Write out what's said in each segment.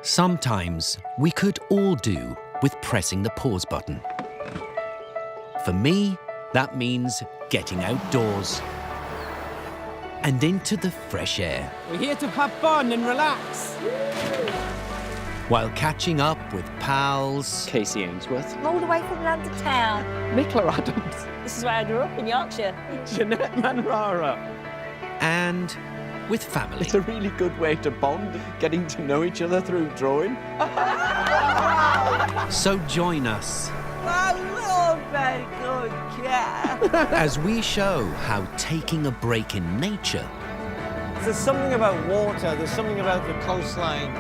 Sometimes we could all do with pressing the pause button. For me, that means getting outdoors and into the fresh air. We're here to have fun and relax. While catching up with pals. Kacey Ainsworth. All the way from London town. Nicola Adams. This is where I grew up, in Yorkshire. Jeanette Manrara. And with family. It's a really good way to bond, getting to know each other through drawing. So join us I love very good cat. as we show how taking a break in nature There's something about water, there's something about the coastline.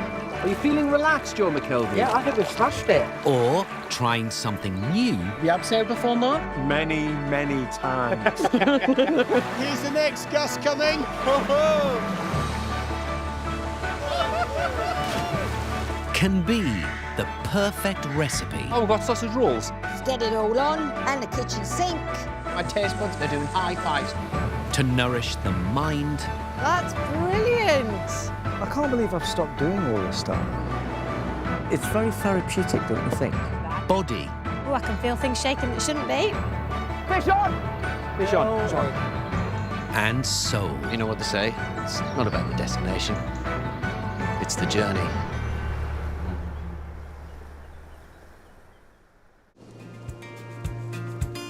Are you feeling relaxed, Joe McKelvey? Yeah, I think we've smashed it. or trying something new You have sailed before, Mark? Many, many times. Here's the next gust coming. can be the perfect recipe Oh, we've got sausage rolls. Let's get it all on, and the kitchen sink. My taste buds are doing high fives. to nourish the mind That's brilliant. I can't believe I've stopped doing all this stuff. It's very therapeutic, don't you think? body Oh, I can feel things shaking that shouldn't be. Fish on! Fish on, fish on. and soul. You know what they say? It's not about the destination. It's the journey.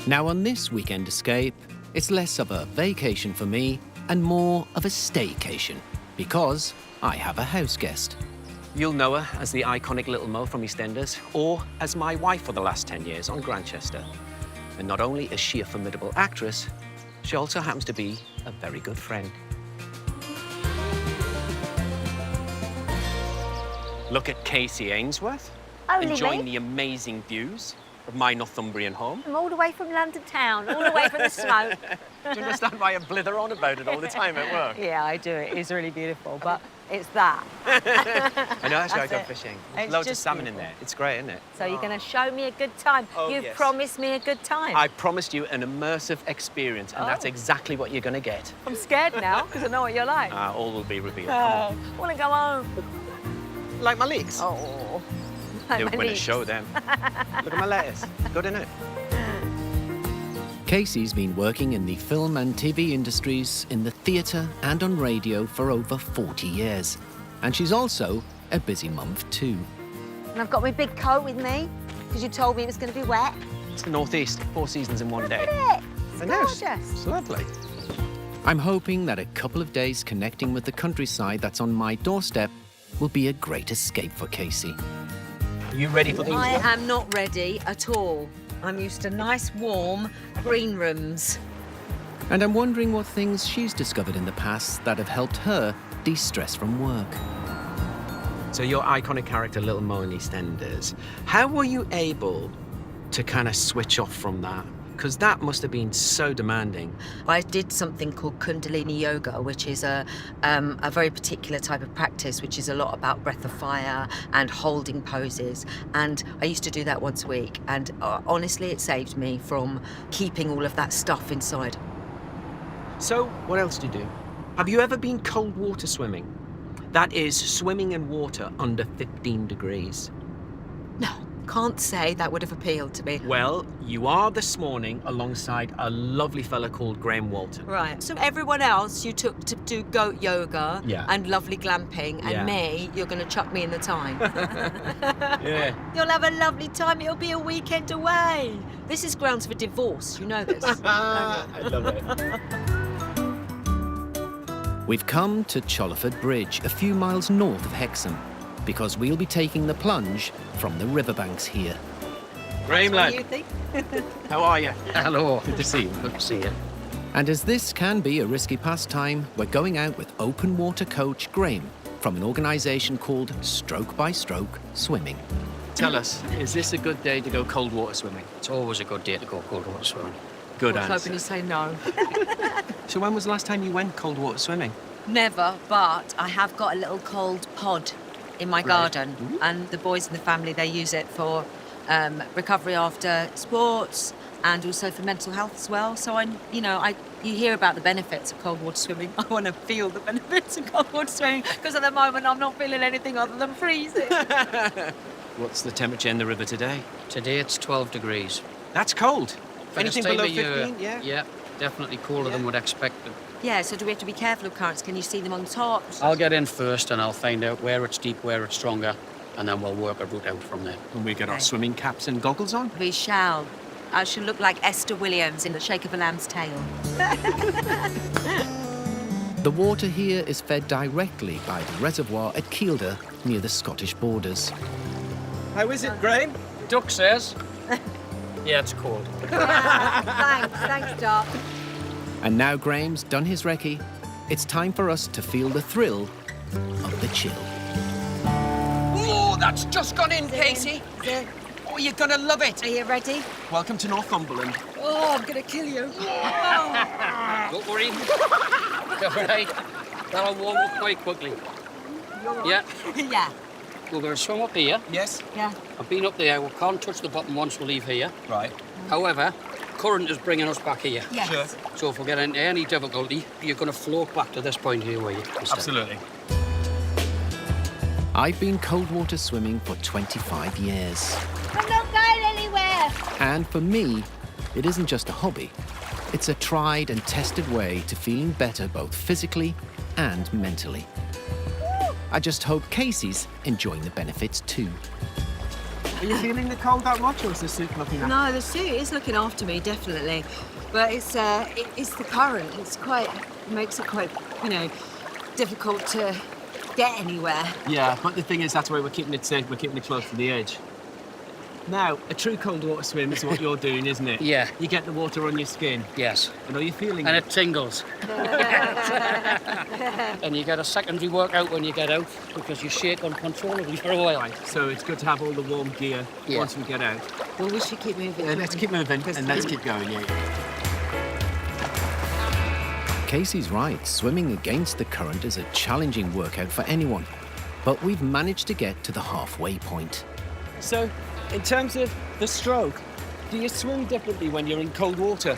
Now on this weekend escape, it's less of a vacation for me and more of a staycation because I have a house guest. You'll know her as the iconic Little Mo from EastEnders, or as my wife for the last 10 years on Grantchester. And not only is she a formidable actress, she also happens to be a very good friend. Look at Kacey Ainsworth, Only enjoying me. the amazing views of my Northumbrian home. I'm all the way from London town, all the way from the smoke. Do you understand why I blither on about it all the time at work? Yeah, I do. It is really beautiful, but it's that. I know, that's why I go it. fishing. It's Loads of just salmon in beautiful. there. It's great, isn't it? So you're going to show me a good time. Oh, You've yes. promised me a good time. I promised you an immersive experience, and that's Oh. exactly what you're going to get. I'm scared now because I know what you're like. All will be revealed. Come I want to go home. on. Like my leeks. Oh. They Like would my win a niece. show then. Look at my lettuce. Good, isn't it? Casey's been working in the film and TV industries, in the theatre and on radio for over 40 years. And she's also a busy mum too. And I've got my big coat with me because you told me it was going to be wet. It's the Northeast. 4 seasons in one day. Look at it. It's I know, gorgeous. It's lovely. I'm hoping that a couple of days connecting with the countryside that's on my doorstep will be a great escape for Kacey. Are you ready for these? I am not ready at all. I'm used to nice, warm green rooms. And I'm wondering what things she's discovered in the past that have helped her de-stress from work. So your iconic character, Little Mo in EastEnders, how were you able to kind of switch off from that? Because that must have been so demanding. I did something called Kundalini Yoga, which is a very particular type of practice, which is a lot about breath of fire and holding poses. And I used to do that once a week. And honestly, it saved me from keeping all of that stuff inside. So what else do you do? Have you ever been cold water swimming? That is swimming in water under 15 degrees. No, can't say that would have appealed to me. Well, you are this morning alongside a lovely fella called Graham Walton. Right. So everyone else you took to do goat yoga Yeah. and lovely glamping, and Yeah. me, you're going to chuck me in the time. Yeah. You'll have a lovely time. It'll be a weekend away. This is grounds for divorce. You know this. I love it. We've come to Cholerford Bridge, a few miles north of Hexham, because we'll be taking the plunge from the riverbanks here. Graham, What lad, do you think? how are you? Hello. Good to see you. Good to see you. And as this can be a risky pastime, we're going out with open water coach Graham from an organisation called Stroke by Stroke Swimming. Tell us, is this a good day to go cold water swimming? It's always a good day to go cold water swimming. Good I was answer. hoping you'd say no. So when was the last time you went cold water swimming? Never, but I have got a little cold pod in my garden, and the boys in the family, they use it for recovery after sports and also for mental health as well. So you hear about the benefits of cold water swimming. I want to feel the benefits of cold water swimming because at the moment I'm not feeling anything other than freezing. What's the temperature in the river today? Today it's 12 degrees. That's cold. For Anything this time below of year, 15, yeah? Yeah, definitely colder than we'd expected. Yeah, so do we have to be careful of currents? Can you see them on top? I'll get in first and I'll find out where it's deep, where it's stronger, and then we'll work a route out from there. And we get our Okay. swimming caps and goggles on? We shall. I shall look like Esther Williams in The Shake of a Lamb's Tail. The water here is fed directly by the reservoir at Kielder, near the Scottish borders. How is it, Graham? Duck says. Yeah, it's cold. Thanks, Doc. And now Graham's done his recce, it's time for us to feel the thrill of the chill. Oh, that's just gone in, Casey. Oh, you're gonna love it. Are you ready? Welcome to Northumberland. Oh, I'm gonna kill you. Don't worry. All right. That'll warm up quite quickly. Yeah, Yeah. we're going to swim up here. Yes? Yeah. I've been up there. We can't touch the bottom once we leave here. Right. However, current is bringing us back here. Yes. Sure. So if we get into any difficulty, you're going to float back to this point here where you stand. Absolutely. I've been cold water swimming for 25 years. I'm not going anywhere. And for me, it isn't just a hobby. It's a tried and tested way to feeling better both physically and mentally. I just hope Casey's enjoying the benefits too. Are you feeling the cold that much, or is the suit looking after? No, the suit is looking after me, definitely. But it's the current. It makes it quite, difficult to get anywhere. Yeah, but the thing is, that's why we're keeping it safe. We're keeping it close to the edge. Now, a true cold water swim is what you're doing, isn't it? Yeah. You get the water on your skin. Yes. And are you feeling And it? it tingles. And you get a secondary workout when you get out because you shake uncontrollably for a while. So it's good to have all the warm gear Yeah. once we get out. Well, we should keep moving. Let's keep moving and let's keep going, yeah. Casey's right, swimming against the current is a challenging workout for anyone. But we've managed to get to the halfway point. So, in terms of the stroke, do you swim differently when you're in cold water?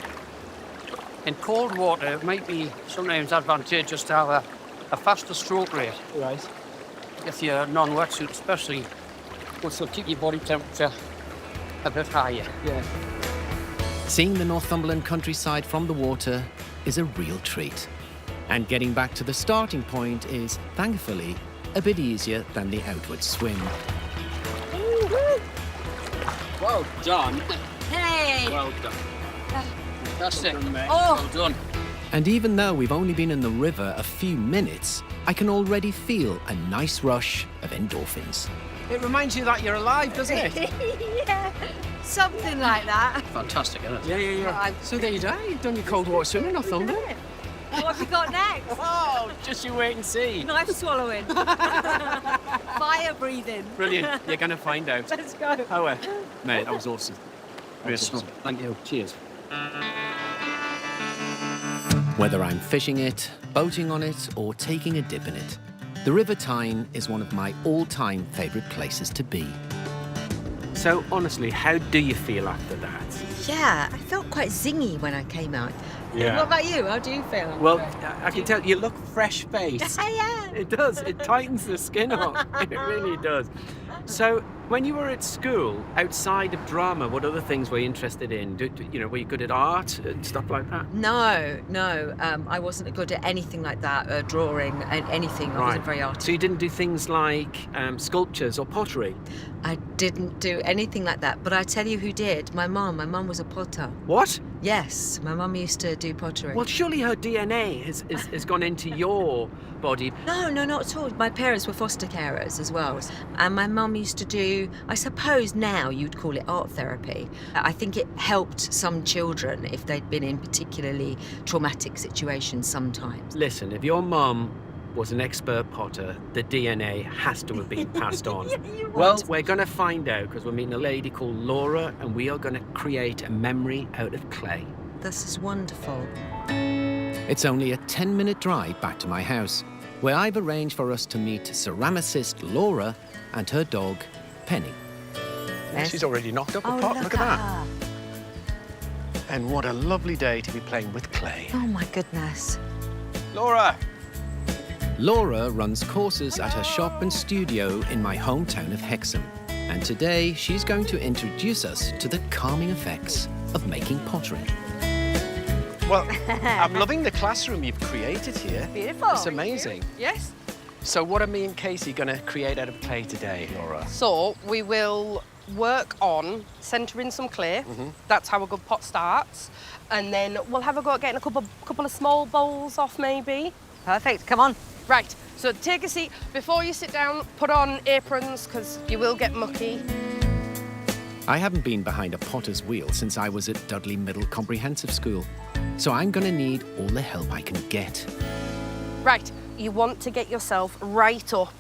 In cold water, it might be sometimes advantageous to have a faster stroke rate. Right. If you're non-wetsuit especially, which will keep your body temperature a bit higher. Yeah. Seeing the Northumberland countryside from the water is a real treat. And getting back to the starting point is, thankfully, a bit easier than the outward swim. Well done. Hey! Well done. That's it. Oh! Well done. And even though we've only been in the river a few minutes, I can already feel a nice rush of endorphins. It reminds you that you're alive, doesn't it? Yeah, something like that. Fantastic, isn't it? Yeah. So there you go. You've done your cold water swimming in Northumberland. What have you got next? Oh, just you wait and see. Knife swallowing. Fire breathing. Brilliant. You're going to find out. Let's go. How, mate, that was awesome. Great stuff. Thank you. Cheers. Whether I'm fishing it, boating on it, or taking a dip in it, the River Tyne is one of my all-time favourite places to be. So, honestly, how do you feel after that? Yeah, I felt quite zingy when I came out. Yeah. What about you? How do you feel? Well, I can tell you look fresh-faced. Yeah. It does. It tightens the skin up. It really does. So, when you were at school, outside of drama, what other things were you interested in? Were you good at art and stuff like that? No. I wasn't good at anything like that, drawing, and anything. I wasn't very artistic. So you didn't do things like sculptures or pottery? I didn't do anything like that. But I tell you who did. My mum. My mum was a potter. What? Yes, my mum used to do pottery. Well, surely her DNA has gone into your body. No, not at all. My parents were foster carers as well. And my mum used to do, I suppose now you'd call it art therapy. I think it helped some children if they'd been in particularly traumatic situations sometimes. Listen, if your mum was an expert potter, the DNA has to have been passed on. Well, we're going to find out because we're meeting a lady called Laura and we are going to create a memory out of clay. This is wonderful. It's only a 10-minute drive back to my house, where I've arranged for us to meet ceramicist Laura and her dog, Penny. Yes. She's already knocked up a Oh, pot. Look at that. her. And what a lovely day to be playing with clay. Oh my goodness. Laura! Laura runs courses at her shop and studio in my hometown of Hexham. And today, she's going to introduce us to the calming effects of making pottery. Well, I'm loving the classroom you've created here. Beautiful. It's amazing. Yes. So what are me and Kacey going to create out of clay today, Laura? So we will work on centering some clay. That's how a good pot starts. And then we'll have a go at getting a couple of small bowls off maybe. Perfect. Come on. Right, so take a seat. Before you sit down, put on aprons because you will get mucky. I haven't been behind a potter's wheel since I was at Dudley Middle Comprehensive School. So I'm going to need all the help I can get. Right, you want to get yourself right up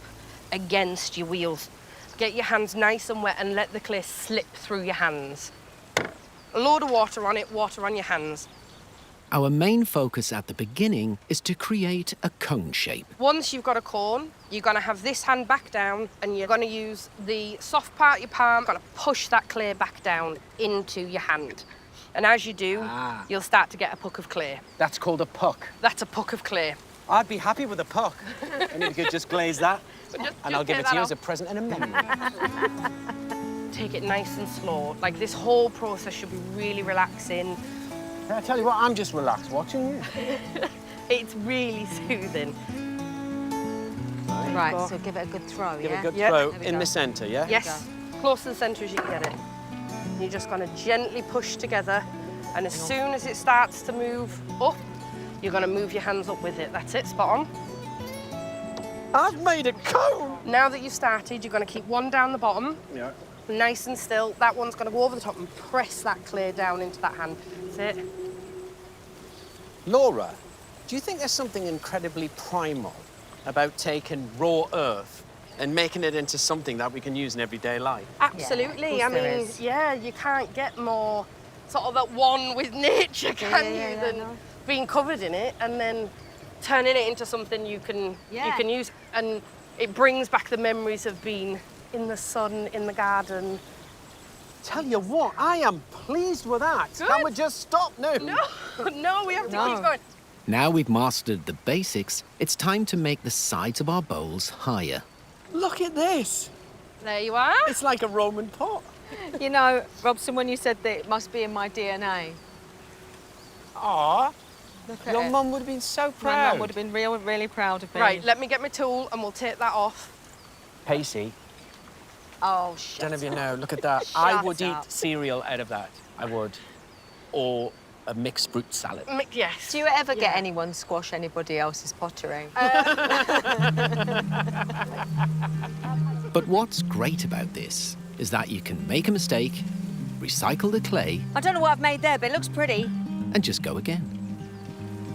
against your wheels. Get your hands nice and wet and let the clay slip through your hands. A load of water on it, water on your hands. Our main focus at the beginning is to create a cone shape. Once you've got a cone, you're going to have this hand back down and you're going to use the soft part of your palm, going to push that clay back down into your hand. And as you do, you'll start to get a puck of clay. That's called a puck. That's a puck of clay. I'd be happy with a puck. And you could just glaze that. And I'll give it to you as a present and a memory. Take it nice and slow. Like, this whole process should be really relaxing. I tell you what, I'm just relaxed watching you. It's really soothing. Right, so give it a good throw, Give yeah? a good Yep. throw There we in go. the centre, yeah? Yes, close to the centre as you can get it. You're just going to gently push together, and as soon as it starts to move up, you're going to move your hands up with it. That's it, spot on. I've made a cone! Now that you've started, you're going to keep one down the bottom, Yeah. nice and still. That one's going to go over the top and press that clay down into that hand. That's it. Laura, do you think there's something incredibly primal about taking raw earth and making it into something that we can use in everyday life? Absolutely. Yeah, I of course there mean, is. yeah, you can't get more sort of at one with nature, can you, than no. being covered in it and then turning it into something you can use. And it brings back the memories of being in the sun, in the garden. Tell you what, I am pleased with that. Good. Can we just stop now? No, we have to keep going. Now we've mastered the basics, it's time to make the sides of our bowls higher. Look at this. There you are. It's like a Roman pot. You know, Robson, when you said that it must be in my DNA. Aw, Look at your it. mum would have been so My proud. mum would have been really proud of me. Right, let me get my tool and we'll take that off. Kacey, Oh, shut don't know if you up. know, look at that. I Shut would up. eat cereal out of that. I would. Or a mixed fruit salad. Yes. Do you ever get anyone squash anybody else's pottery? But what's great about this is that you can make a mistake, recycle the clay, I don't know what I've made there, but it looks pretty. and just go again.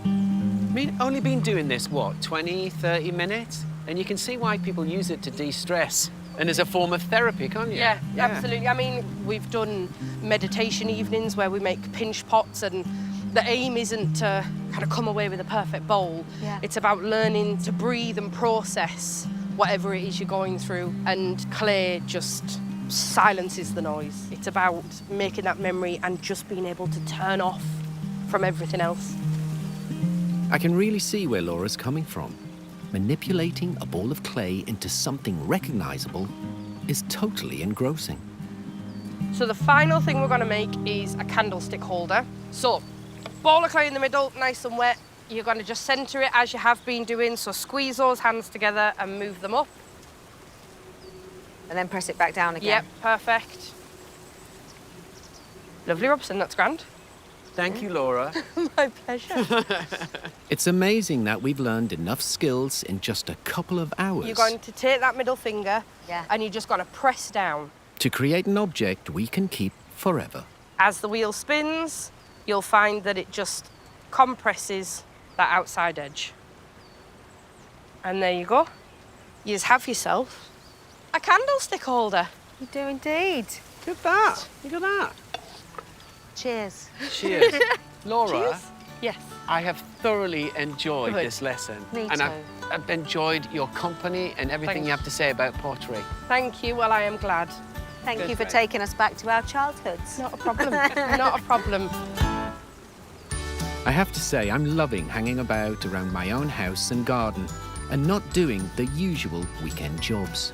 I mean, only been doing this, what, 20, 30 minutes? And you can see why people use it to de-stress and as a form of therapy, can't you? Yeah, absolutely. I mean, we've done meditation evenings where we make pinch pots, and the aim isn't to kind of come away with a perfect bowl. Yeah. It's about learning to breathe and process whatever it is you're going through, and clay just silences the noise. It's about making that memory and just being able to turn off from everything else. I can really see where Laura's coming from. Manipulating a ball of clay into something recognizable is totally engrossing. So the final thing we're going to make is a candlestick holder. So, ball of clay in the middle, nice and wet. You're going to just centre it as you have been doing. So squeeze those hands together and move them up. And then press it back down again. Yep, perfect. Lovely, Robson, that's grand. Thank you, Laura. My pleasure. It's amazing that we've learned enough skills in just a couple of hours You're going to take that middle finger and you're just going to press down. to create an object we can keep forever. As the wheel spins, you'll find that it just compresses that outside edge. And there you go. You just have yourself a candlestick holder. You do indeed. Look at that. Look at that. Cheers. Cheers. Laura, Cheers. Yes. I have thoroughly enjoyed Good. this lesson. Me and too. I've enjoyed your company and everything Thanks. you have to say about pottery. Thank you. Well, I am glad. Thank Good you for day. taking us back to our childhoods. Not a problem. Not a problem. I have to say, I'm loving hanging about around my own house and garden and not doing the usual weekend jobs.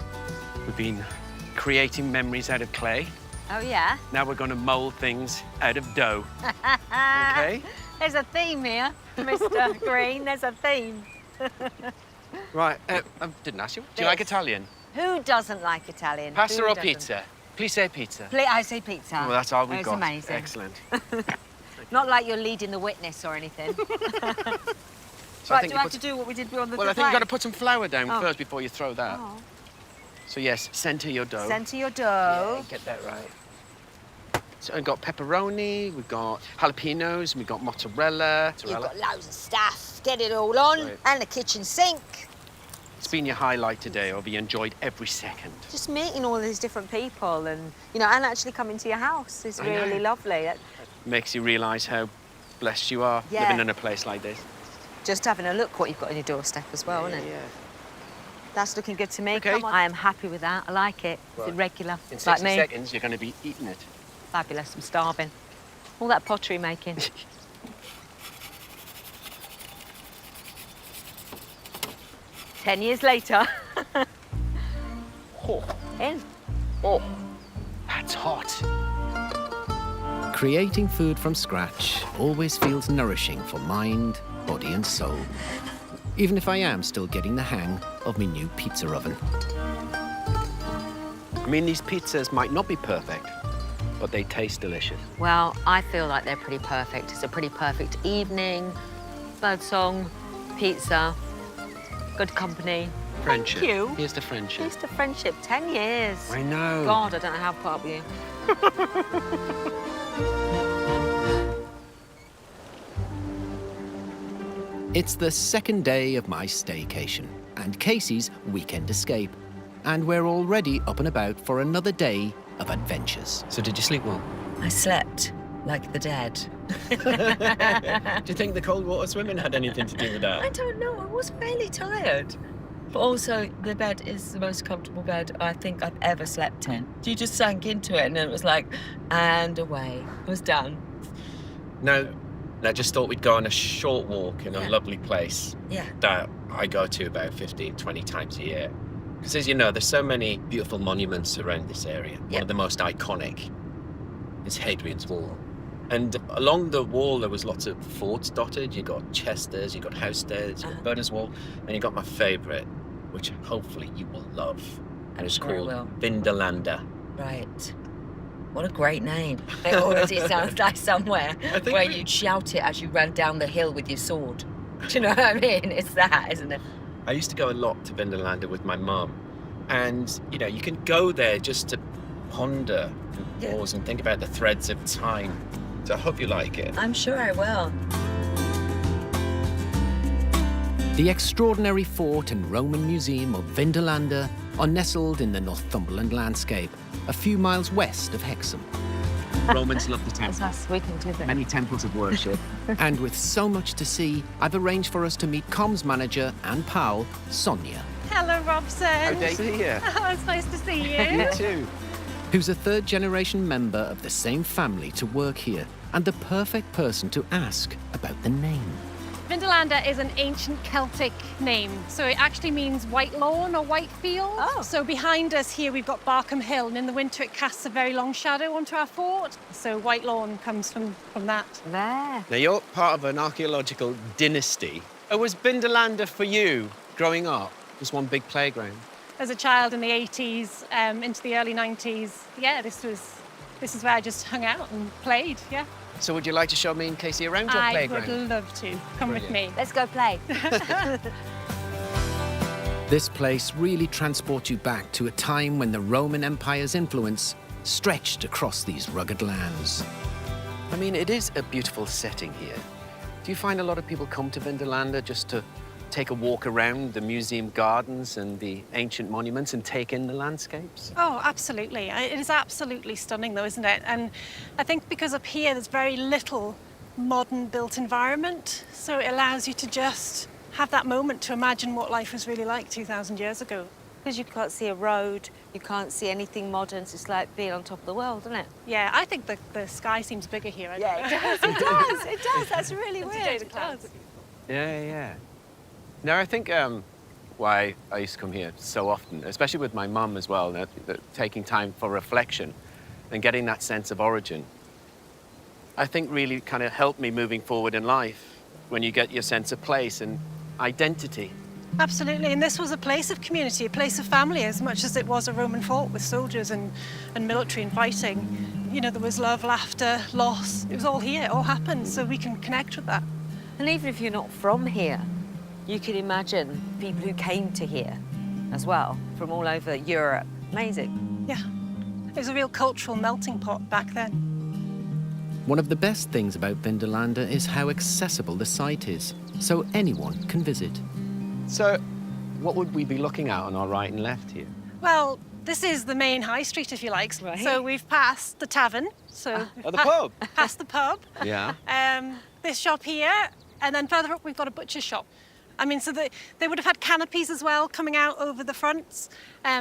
We've been creating memories out of clay. Oh, yeah? Now we're going to mould things out of dough. Okay? There's a theme here, Mr. Green. There's a theme. Right, I didn't ask you. Do you like Italian? Who doesn't like Italian? Pasta Who or doesn't? pizza? Please say pizza. I say pizza. Well, that's all we've It's got. amazing. Excellent. Not like you're leading the witness or anything. So Right, do I have to do what we did on the Well, I think you've got to put some flour down first before you throw that. Oh. So, yes, centre your dough. Centre your dough. Yeah, get that right. So we've got pepperoni, we've got jalapenos, we've got mozzarella. You've got loads of stuff. Get it all on. Right. And the kitchen sink. It's been your highlight today, or have you enjoyed every second? Just meeting all these different people and, you know, and actually coming to your house is really lovely. Makes you realise how blessed you are living in a place like this. Just having a look what you've got on your doorstep as well, isn't it? Yeah. That's looking good to me. Okay. Come on. I am happy with that. I like it. Right. It's regular. In Like 60 me. seconds, you're going to be eating it. Fabulous. I'm starving. All that pottery making. 10 years later. Oh. In. Oh, that's hot. Creating food from scratch always feels nourishing for mind, body and soul. Even if I am still getting the hang of my new pizza oven. I mean, these pizzas might not be perfect, but they taste delicious. Well, I feel like they're pretty perfect. It's a pretty perfect evening. Birdsong, pizza, good company. Friendship. Thank you. Here's the friendship. Here's to friendship. 10 years. I know. God, I don't know how to put up with you. It's the second day of my staycation and Casey's weekend escape. And we're already up and about for another day of adventures. So did you sleep well? I slept like the dead. Do you think the cold water swimming had anything to do with I that? don't know, I was fairly tired. But also, the bed is the most comfortable bed I think I've ever slept in. You just sank into it and it was like, and away. It was done. No, I just thought we'd go on a short walk in a lovely place Yeah. that I go to about 15, 20 times a year. Because as you know, there's so many beautiful monuments around this area. One of the most iconic is Hadrian's Wall. And along the wall, there was lots of forts dotted. You got Chester's, you got Housesteads, you got Berners Wall, and you got my favourite, which hopefully you will love. And it's sure I called will. Vindolanda. Right. What a great name. It already sounds like somewhere where you'd shout it as you ran down the hill with your sword. Do you know what I mean? It's that, isn't it? I used to go a lot to Vindolanda with my mum. And, you know, you can go there just to ponder and pause and think about the threads of time. So I hope you like it. I'm sure I will. The extraordinary fort and Roman museum of Vindolanda are nestled in the Northumberland landscape, a few miles west of Hexham. Romans love the temple. That's we can do that. Many temples of worship. And with so much to see, I've arranged for us to meet comms manager and pal, Sonia, Hello, Robson. Howdy. See ya. Oh, it's nice to see you. You too. who's a third-generation member of the same family to work here and the perfect person to ask about the name. Vindolanda is an ancient Celtic name, so it actually means white lawn or white field. Oh. So behind us here we've got Barkham Hill, and in the winter it casts a very long shadow onto our fort. So white lawn comes from that. There. Now, you're part of an archaeological dynasty. Was Vindolanda for you growing up just one big playground? As a child in the 80s, into the early 90s, yeah, this is where I just hung out and played, yeah. So would you like to show me and Kacey around your playground? I would love to. Come with me. Let's go play. This place really transports you back to a time when the Roman Empire's influence stretched across these rugged lands. I mean, it is a beautiful setting here. Do you find a lot of people come to Vindolanda just to take a walk around the museum gardens and the ancient monuments and take in the landscapes? Oh, absolutely. It is absolutely stunning, though, isn't it? And I think because up here there's very little modern built environment, so it allows you to just have that moment to imagine what life was really like 2,000 years ago. Because you can't see a road, you can't see anything modern. So it's like being on top of the world, isn't it? Yeah, I think the sky seems bigger here. I Yeah, don't it know. does, it does, it does. That's really weird. It does. Yeah. No, I think why I used to come here so often, especially with my mum as well, that taking time for reflection and getting that sense of origin, I think really kind of helped me moving forward in life when you get your sense of place and identity. Absolutely, and this was a place of community, a place of family, as much as it was a Roman fort with soldiers and military and fighting. You know, there was love, laughter, loss. It was all here, it all happened, so we can connect with that. And even if you're not from here, you can imagine people who came to here as well, from all over Europe. Amazing. Yeah, it was a real cultural melting pot back then. One of the best things about Vindolanda is how accessible the site is, so anyone can visit. So, what would we be looking at on our right and left here? Well, this is the main high street, if you like. Right. So we've passed the tavern, so Oh, the pub? past the pub. Yeah. This shop here, and then further up we've got a butcher's shop. I mean, so they would have had canopies as well coming out over the fronts,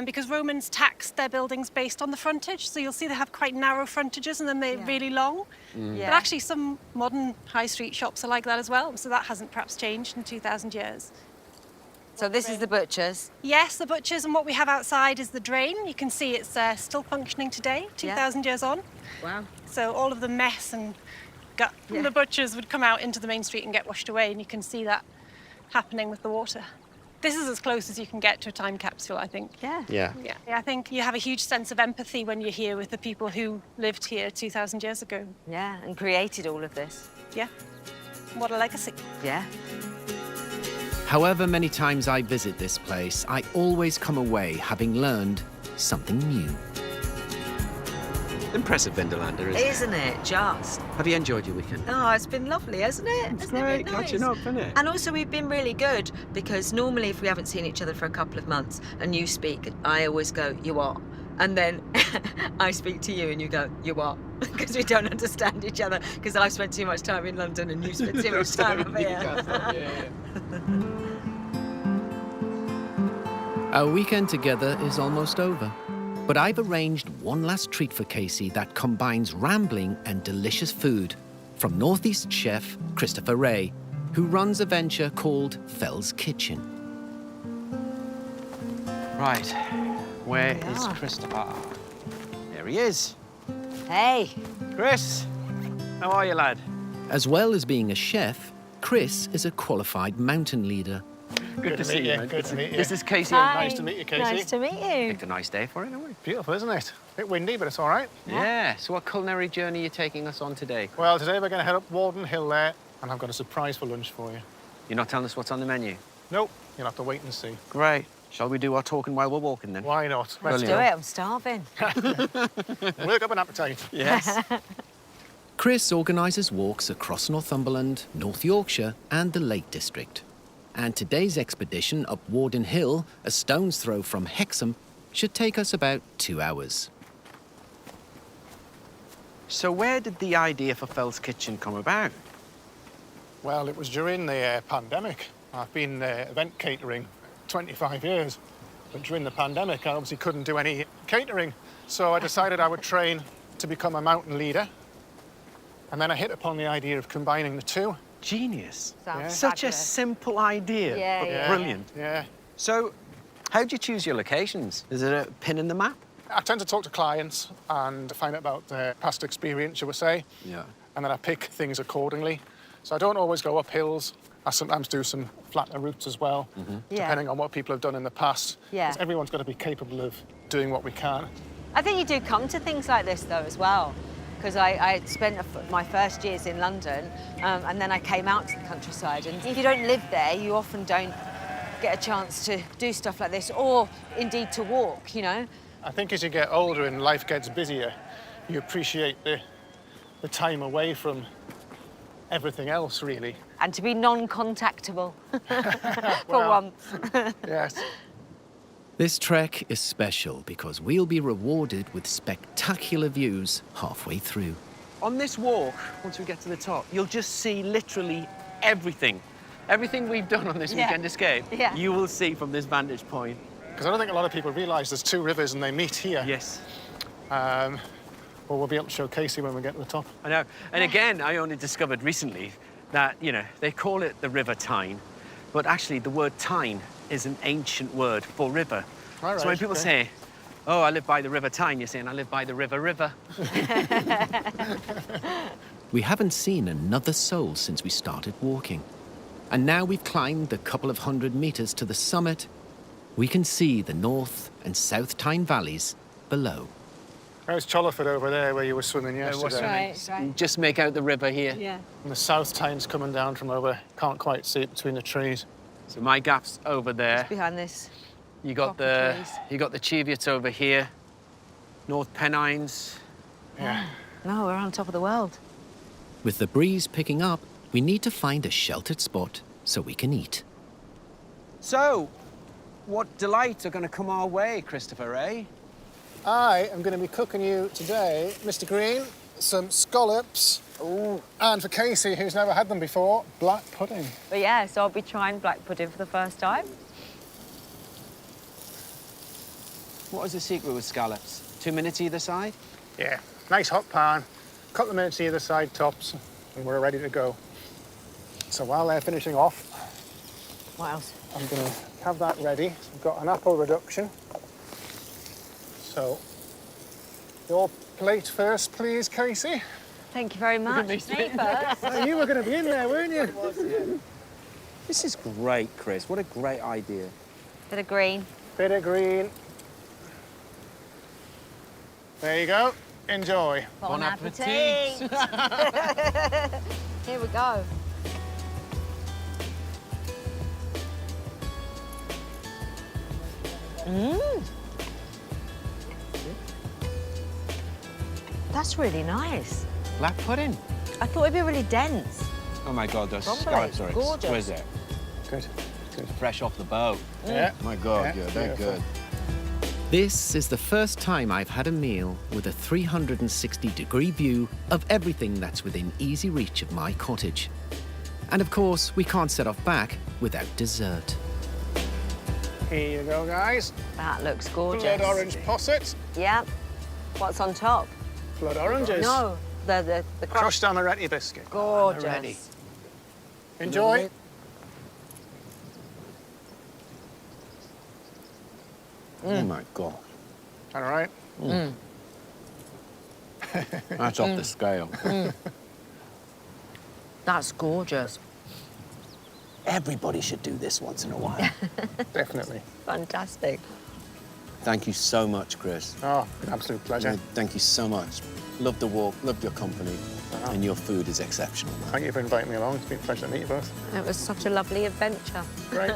because Romans taxed their buildings based on the frontage. So you'll see they have quite narrow frontages and then they're really long. Yeah. But actually some modern high street shops are like that as well. So that hasn't perhaps changed in 2,000 years. So this is the butcher's. Yes, the butcher's, and what we have outside is the drain. You can see it's still functioning today, 2,000 years on. Wow. So all of the mess and gut from the butchers would come out into the main street and get washed away, and you can see that happening with the water. This is as close as you can get to a time capsule, I think. Yeah. Yeah. Yeah, I think you have a huge sense of empathy when you're here with the people who lived here 2,000 years ago. Yeah, and created all of this. Yeah. What a legacy. Yeah. However many times I visit this place, I always come away having learned something new. Impressive Vindolanda, isn't it? Isn't it, just? Have you enjoyed your weekend? Oh, it's been lovely, hasn't it? It's Hasn't it great been nice? catching up, isn't it? And also we've been really good, because normally if we haven't seen each other for a couple of months and you speak, I always go, you what? And then I speak to you and you go, you what? Because we don't understand each other, because I've spent too much time in London and you spent too much time up here. Our weekend together is almost over, but I've arranged one last treat for Kacey that combines rambling and delicious food from Northeast chef Christopher Ray, who runs a venture called Fell's Kitchen. Right, where is Christopher? There he is. Hey. Chris, how are you, lad? As well as being a chef, Chris is a qualified mountain leader. Good to see you, man. Good to meet you. This is Kacey. Hi. Nice to meet you, Kacey. Nice to meet you. Picked a nice day for it, haven't we? Beautiful, isn't it? A bit windy, but it's all right. Yeah. So what culinary journey are you taking us on today? Well, today we're going to head up Warden Hill there, and I've got a surprise for lunch for you. You're not telling us what's on the menu? Nope, you'll have to wait and see. Great. Shall we do our talking while we're walking then? Why not? Let's do it, I'm starving. Work up an appetite. Yes. Chris organises walks across Northumberland, North Yorkshire and the Lake District. And today's expedition up Warden Hill, a stone's throw from Hexham, should take us about 2 hours. So where did the idea for Fell's Kitchen come about? Well, it was during the pandemic. I've been event catering 25 years. But during the pandemic, I obviously couldn't do any catering. So I decided I would train to become a mountain leader. And then I hit upon the idea of combining the two. Genius. Sounds Such a fabulous. simple idea, Yeah, but yeah. brilliant. Yeah. So, how do you choose your locations? Is it a pin in the map? I tend to talk to clients and find out about their past experience, shall we say. Yeah. And then I pick things accordingly. So I don't always go up hills. I sometimes do some flatter routes as well, depending on what people have done in the past. Yeah. 'Cause everyone's got to be capable of doing what we can. I think you do come to things like this, though, as well. Because I spent my first years in London, and then I came out to the countryside. And if you don't live there, you often don't get a chance to do stuff like this, or indeed to walk, you know? I think as you get older and life gets busier, you appreciate the time away from everything else, really. And to be non-contactable, for Well, once. Yes. This trek is special because we'll be rewarded with spectacular views halfway through. On this walk, once we get to the top, you'll just see literally everything. Everything we've done on this Yeah. weekend escape, Yeah. you will see from this vantage point. because I don't think a lot of people realise there's two rivers and they meet here. Yes. Well, we'll be able to show Kacey when we get to the top. I know. And again, I only discovered recently that, you know, they call it the River Tyne, but actually the word Tyne is an ancient word for river. All right, so when people say, oh, I live by the River Tyne, you're saying, I live by the river. We haven't seen another soul since we started walking. And now we've climbed a couple of 100 meters to the summit, we can see the North and South Tyne valleys below. There's Cholerford over there where you were swimming yesterday. Right. Just make out the river here. Yeah. And the South Tyne's coming down from over, can't quite see it between the trees. So my gap's over there. Behind this. You got the Cheviots over here. North Pennines. Yeah. No, we're on top of the world. With the breeze picking up, we need to find a sheltered spot so we can eat. So, what delights are going to come our way, Christopher, eh? I am going to be cooking you today, Mr. Green, some scallops. Ooh. And for Kacey, who's never had them before, black pudding. But yeah, so I'll be trying black pudding for the first time. What is the secret with scallops? 2 minutes either side? Yeah, nice hot pan, couple of minutes either side tops, and we're ready to go. So while they're finishing off, What else? I'm going to have that ready. I've got an apple reduction. So, your plate first, please, Kacey. Thank you very much. Me first. Well, you were going to be in there, weren't you? This is great, Chris. What a great idea. Bit of green. Bit of green. There you go. Enjoy. Bon appetit. Here we go. That's really nice. Black pudding. I thought it'd be really dense. Oh, my God, those Crumbly. scallops are Gorgeous. exquisite. Good. Good. Fresh off the boat. Yeah. My God, Yeah, they're beautiful. good. This is the first time I've had a meal with a 360-degree view of everything that's within easy reach of my cottage. And of course, we can't set off back without dessert. Here you go, guys. That looks gorgeous. Blood orange posset. Yeah. What's on top? Blood oranges. No, the Crushed amaretti biscuit. gorgeous. Amaretti. Enjoy. Oh, my God. All right. That's off the scale. That's gorgeous. Everybody should do this once in a while. Definitely. Fantastic. Thank you so much, Chris. Oh, an absolute pleasure. Thank you so much. Loved the walk, loved your company, and your food is exceptional. Thank you for inviting me along. It's been a pleasure to meet you both. It was such a lovely adventure. Great.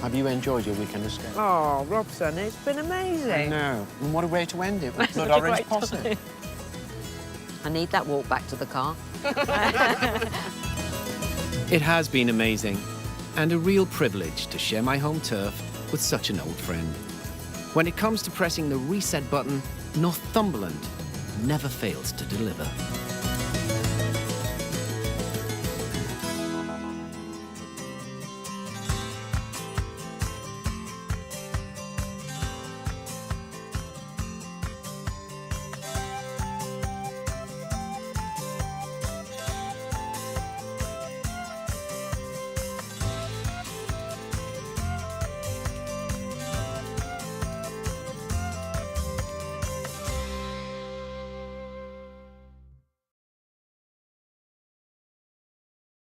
Have you enjoyed your weekend escape? Oh, Robson, it's been amazing. No. And what a way to end it with blood Such a orange great posset. time. I need that walk back to the car. It has been amazing, and a real privilege to share my home turf with such an old friend. When it comes to pressing the reset button, Northumberland never fails to deliver.